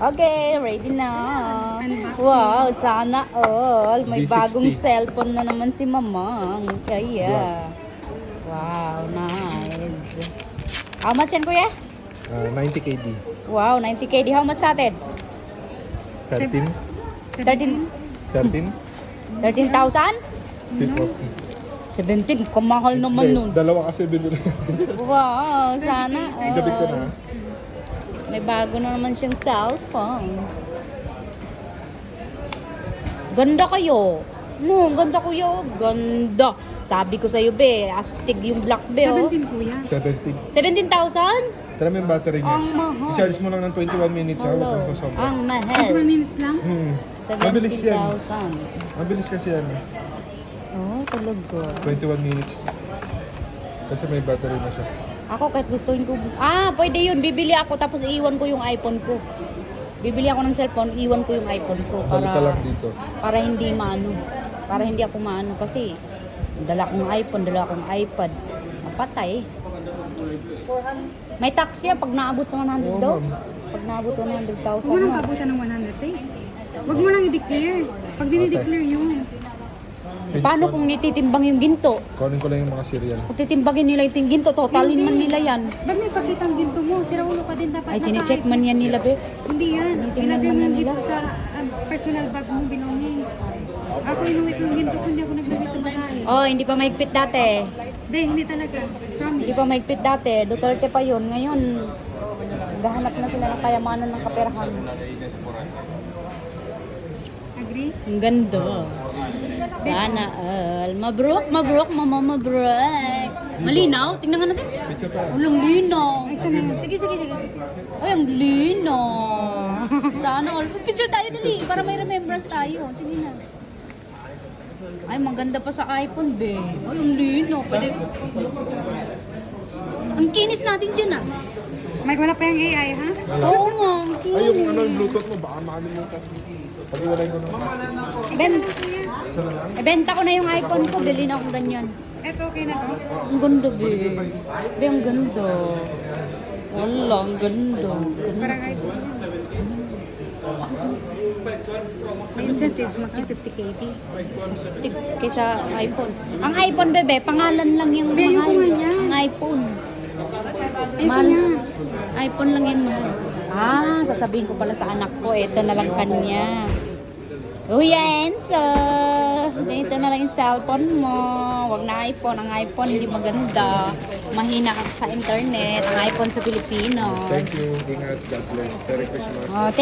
Okay, ready na. Unboxing. Wow, sana all. May V60. bagong cellphone na naman si Mamang. Kaya. Wow, nice. How much yan, kuya? 90 KD. Wow, 90 KD. How much sa atin? 13? 13? 13? 13,000? 50. 17. Kamahal naman nun. Dalawa kasi binili. Wow, sana Gabi ko na. all. May bago na naman siyang cellphone. Ganda kayo. No, ganda kuya. Ganda. Sabi ko sa'yo, be. Astig yung black, be, oh. 17 kuya. 17. 17,000? Tara mo yung battery niya. Ang mahal. I-charge mo lang ng 21 minutes ha. Huwag Hello. kang sasama. Ang mahal. 21 minutes lang? Mabilis yan. 17,000. Mabilis kasi yan. Oh, talaga. 21 minutes. Kasi may battery na siya. Ako kahit gustuin ko. Pwede yun. Bibili ako tapos iiwan ko yung iPhone ko. Bibili ako ng cellphone, iiwan ko yung iPhone ko Dali ka lang para dito. para hindi maano. Para hindi ako maano kasi dala kong iPhone, dala kong iPad. Napatay. May tax yan pag naabot ng 100 daw. ma'am. Pag naabot ng 100,000. Huwag mo nang na. pabutan ng 100 eh. Huwag mo lang i-declare. Pag dinideclare yun. Paano kung nititimbang yung ginto? Kunin ko lang yung mga cereal. Kung titimbangin nila yung ginto, totalin man nila yan. Ba't may pakita ang ginto mo? Sira ulo ka din dapat. Ay, na chinecheck kahit- man yan nila, be. Hindi yan. Tinitingnan Ilagay man mo yung nila. ginto sa personal bag mo belongings. Ako inuwi ko yung ginto ko, hindi ako naglagay sa bahay. Oh, hindi pa mahigpit dati. Be, hindi talaga. Promise. Hindi pa mahigpit dati. Duterte pa yun. Ngayon, gahanap na sila ng kayamanan ng kaperahan. Agree? Ang ganda. Sana all. Mabrok, mabrok, mama, mabrok. Malinaw? Tingnan nga natin. Picture tayo. Walang linaw. Ay, sana. Sige, sige, sige. Ay, ang linaw. Sana all. Picture tayo dali para may remembrance tayo. Sige na. Ay, maganda pa sa iPhone, be. Ay, ang linaw. Pwede. Ang kinis natin dyan, ah. May wala pa yung AI, ha? Oo nga, ang Ay, yung kinis. yung Bluetooth mo, baka makalimutan. Pag-iwalay ko na. Ibenta ko na yung iPhone ko. Bili na akong ganyan. Eto, okay na to? Ang ganda, be. Be, ang ganda. Wala, ang ganda. Parang iPhone. May incentives, maki 50 KD. Tip kaysa iPhone. Ang iPhone, bebe, pangalan lang yung Be, yung mahal. nga yan. Ang iPhone. iPhone yan. iPhone lang yan, mahal. Sasabihin ko pala sa anak ko, ito na lang kanya. Kuya Enzo, ito na lang yung cellphone mo. Wag na iPhone. Ang iPhone hindi maganda. Mahina ka sa internet. Ang iPhone sa Pilipino. Thank you. Ingat. God bless. Merry Christmas. Oh,